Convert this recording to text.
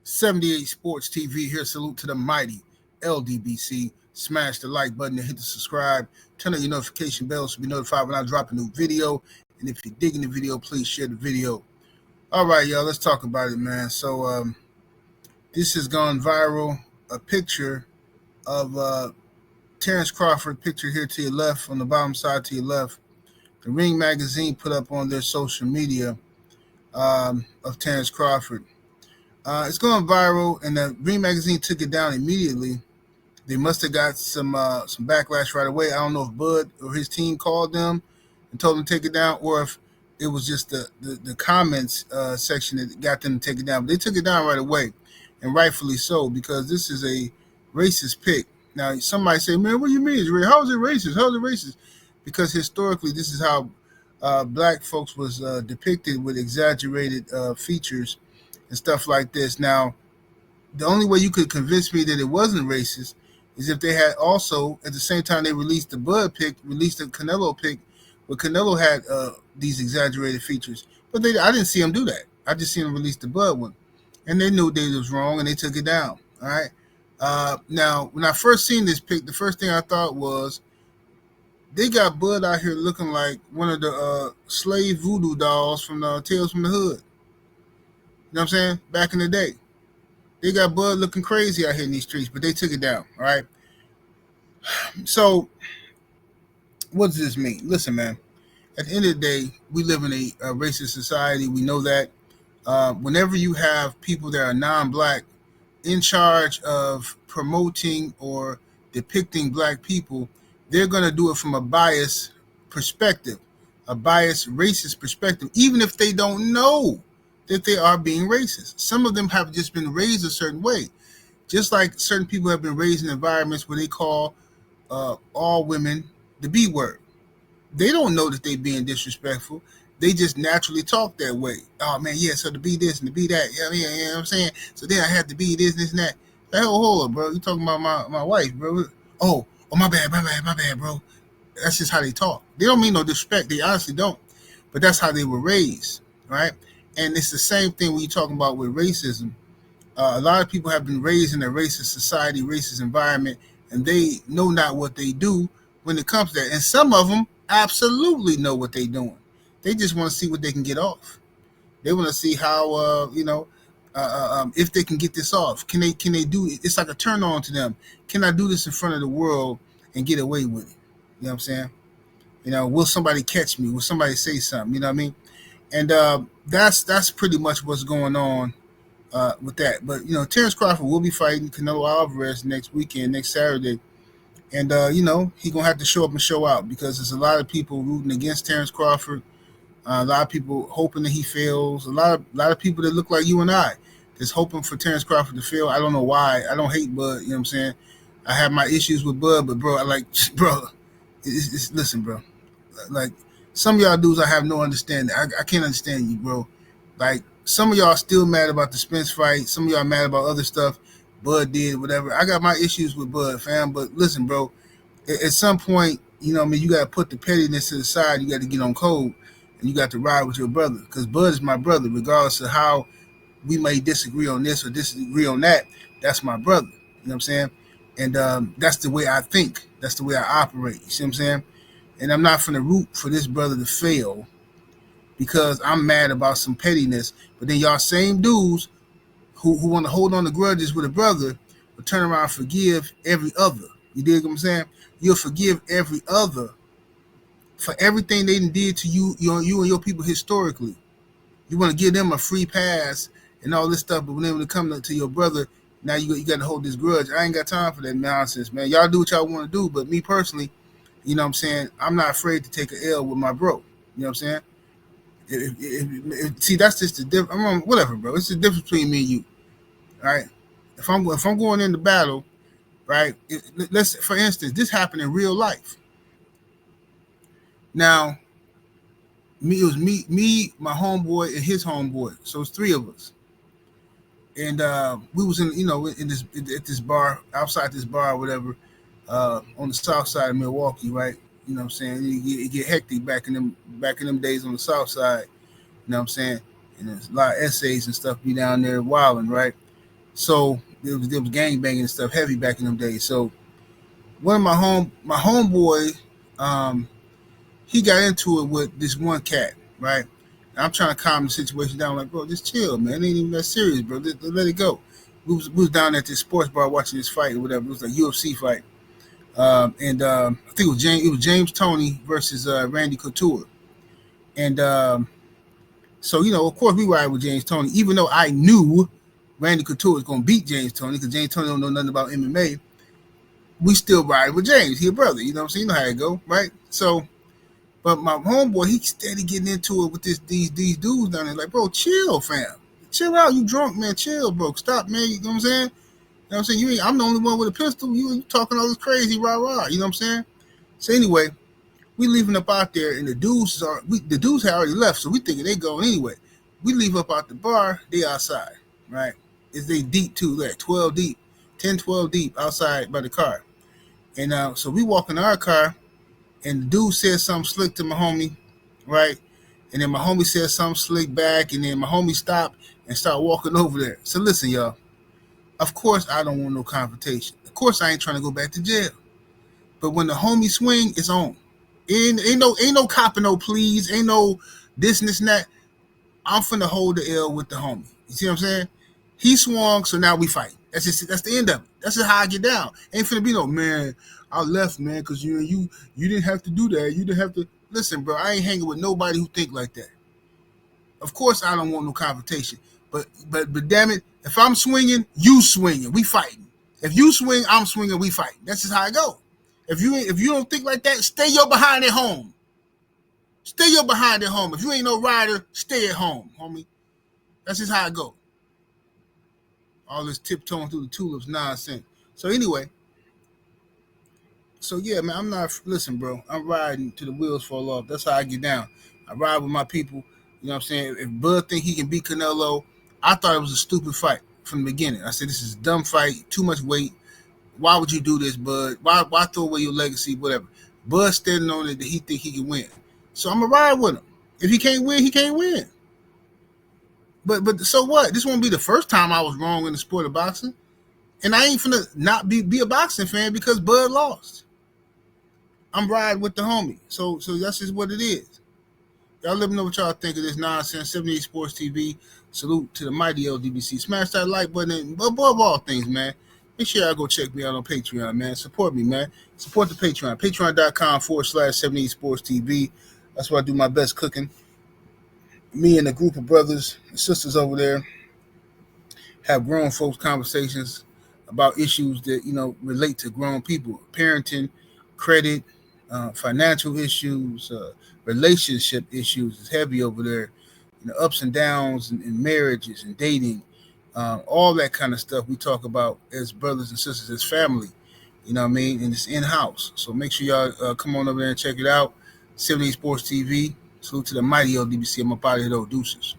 78 Sports TV here. Salute to the mighty LDBC. Smash the like button and hit the subscribe. Turn on your notification bell so be notified when I drop a new video. And if you're digging the video, please share the video. All right, y'all, let's talk about it, man. So this has gone viral. A picture of Terence Crawford, picture here to your left, on the bottom side to your left. The Ring magazine put up on their social media of Terence Crawford. It's going viral, and the Ring magazine took it down immediately. They must have got some backlash right away. I don't know if Bud or his team called them and told them to take it down, or if it was just the comments section that got them to take it down. But they took it down right away, and rightfully so, because this is a racist pic. Now, somebody say, man, what do you mean? How is it racist? How is it racist? Because historically, this is how black folks was depicted, with exaggerated features and stuff like this. Now, the only way you could convince me that it wasn't racist is if they had also, at the same time they released the Bud pic, released the Canelo pic, where Canelo had these exaggerated features. But I didn't see them do that. I just seen them release the Bud one. And they knew they was wrong, and they took it down. All right. Now, when I first seen this pic, the first thing I thought was, they got Bud out here looking like one of the slave voodoo dolls from Tales from the Hood. You know what I'm saying? Back in the day. They got Bud looking crazy out here in these streets, but they took it down, all right? So, what does this mean? Listen, man, at the end of the day, we live in a racist society. We know that. Whenever you have people that are non-black in charge of promoting or depicting black people, they're going to do it from a biased perspective, a biased racist perspective, even if they don't know that they are being racist. Some of them have just been raised a certain way, just like certain people have been raised in environments where they call all women the B word. They don't know that they're being disrespectful. They just naturally talk that way. Oh, man, yeah, so to be this and to be that. Yeah, you know what I'm saying? So then I have to be this and that. Hey, hold up, bro. You talking about my wife, bro. Oh, my bad, bro. That's just how they talk. They don't mean no disrespect. They honestly don't. But that's how they were raised, right? And it's the same thing when you're talking about with racism. A lot of people have been raised in a racist society, racist environment, and they know not what they do when it comes to that. And some of them absolutely know what they're doing. They just want to see what they can get off. They want to see how, if they can get this off. Can they do it? It's like a turn on to them. Can I do this in front of the world and get away with it? You know what I'm saying? Will somebody catch me? Will somebody say something? You know what I mean? And that's pretty much what's going on with that. But, Terence Crawford will be fighting Canelo Alvarez next weekend, next Saturday. And, he's going to have to show up and show out, because there's a lot of people rooting against Terence Crawford. A lot of people hoping that he fails. A lot of people that look like you and I that's hoping for Terence Crawford to fail. I don't know why. I don't hate Bud. You know what I'm saying? I have my issues with Bud, but, bro, listen, bro. Like, some of y'all dudes, I have no understanding. I can't understand you, bro. Like, some of y'all still mad about the Spence fight. Some of y'all mad about other stuff Bud did, whatever. I got my issues with Bud, fam. But listen, bro, at some point, you got to put the pettiness to the side. You got to get on code, and you got to ride with your brother, because Bud is my brother, regardless of how we may disagree on this or disagree on that. That's my brother. You know what I'm saying? And that's the way I think. That's the way I operate. You see what I'm saying? And I'm not finna root for this brother to fail because I'm mad about some pettiness. But then y'all same dudes who want to hold on to grudges with a brother will turn around and forgive every other. You dig what I'm saying? You'll forgive every other for everything they did to you, you and your people historically. You want to give them a free pass and all this stuff, but when it comes to your brother, now you got to hold this grudge. I ain't got time for that nonsense, man. Y'all do what y'all want to do, but me personally, you know what I'm saying, I'm not afraid to take an L with my bro. You know what I'm saying? See, that's just the difference. Whatever, bro. It's the difference between me and you. All right? If I'm going into battle, right? Let's, for instance, this happened in real life. Now, it was me, my homeboy, and his homeboy. So it's three of us. And we was at this bar, outside this bar or whatever, on the south side of Milwaukee, right? You know what I'm saying? It get hectic back in them days on the south side. You know what I'm saying? And there's a lot of essays and stuff be down there wilding, right? So there was gang banging and stuff heavy back in them days. So one of my homeboy, um, he got into it with this one cat, right? And I'm trying to calm the situation down, like, bro, just chill, man. It ain't even that serious, bro. Just let it go. We was down at this sports bar watching this fight or whatever. It was a UFC fight, and I think it was James Toney versus Randy Couture, and so of course, we ride with James Toney, even though I knew Randy Couture was going to beat James Toney because James Toney don't know nothing about MMA. We still ride with James, he a brother. You know what I'm saying? You know how it go, right? So. But my homeboy, he steady getting into it with these dudes down there. Like, bro, chill, fam. Chill out. You drunk, man. Chill, bro. Stop, man. You know what I'm saying? You know what I'm saying? I'm the only one with a pistol. You talking all this crazy rah-rah. You know what I'm saying? So anyway, we leaving up out there, and the dudes had already left, so we thinking they going anyway. We leave up out the bar. They outside, right? Is they deep too, like 12 deep, 10, 12 deep outside by the car. And so we walk in our car, and the dude said something slick to my homie, right? And then my homie said something slick back, and then my homie stopped and started walking over there. So listen, y'all. Of course, I don't want no confrontation. Of course, I ain't trying to go back to jail. But when the homie swing, it's on. Ain't no copping, no please, ain't no this and this and that. I'm finna hold the L with the homie. You see what I'm saying? He swung, so now we fight. That's the end of it. That's just how I get down. Ain't finna be no, man, I left, man, because you didn't have to do that. You didn't have to. Listen, bro, I ain't hanging with nobody who think like that. Of course, I don't want no confrontation. But damn it, if I'm swinging, you swinging. We fighting. If you swing, I'm swinging. We fighting. That's just how I go. If you don't think like that, stay your behind at home. Stay your behind at home. If you ain't no rider, stay at home, homie. That's just how I go. All this tiptoeing through the tulips nonsense. So anyway, yeah, man, listen, bro, I'm riding till the wheels fall off. That's how I get down. I ride with my people. You know what I'm saying? If Bud think he can beat Canelo, I thought it was a stupid fight from the beginning. I said, this is a dumb fight, too much weight. Why would you do this, Bud? Why throw away your legacy, whatever? Bud standing on it that he think he can win. So I'm going to ride with him. If he can't win, he can't win. But so what? This won't be the first time I was wrong in the sport of boxing. And I ain't finna not be a boxing fan because Bud lost. I'm riding with the homie. So that's just what it is. Y'all let me know what y'all think of this nonsense. 78 Sports TV. Salute to the mighty LDBC. Smash that like button. And above all things, man, make sure y'all go check me out on Patreon, man. Support me, man. Support the Patreon. Patreon.com/78 Sports TV. That's where I do my best cooking. Me and a group of brothers and sisters over there have grown folks conversations about issues that, relate to grown people. Parenting, credit, financial issues, relationship issues is heavy over there. Ups and downs in marriages and dating, all that kind of stuff we talk about as brothers and sisters, as family. You know what I mean? And it's in-house. So make sure y'all come on over there and check it out. 78 Sports TV. Salute to the mighty LDBC. I'm up out of here, though. Deuces.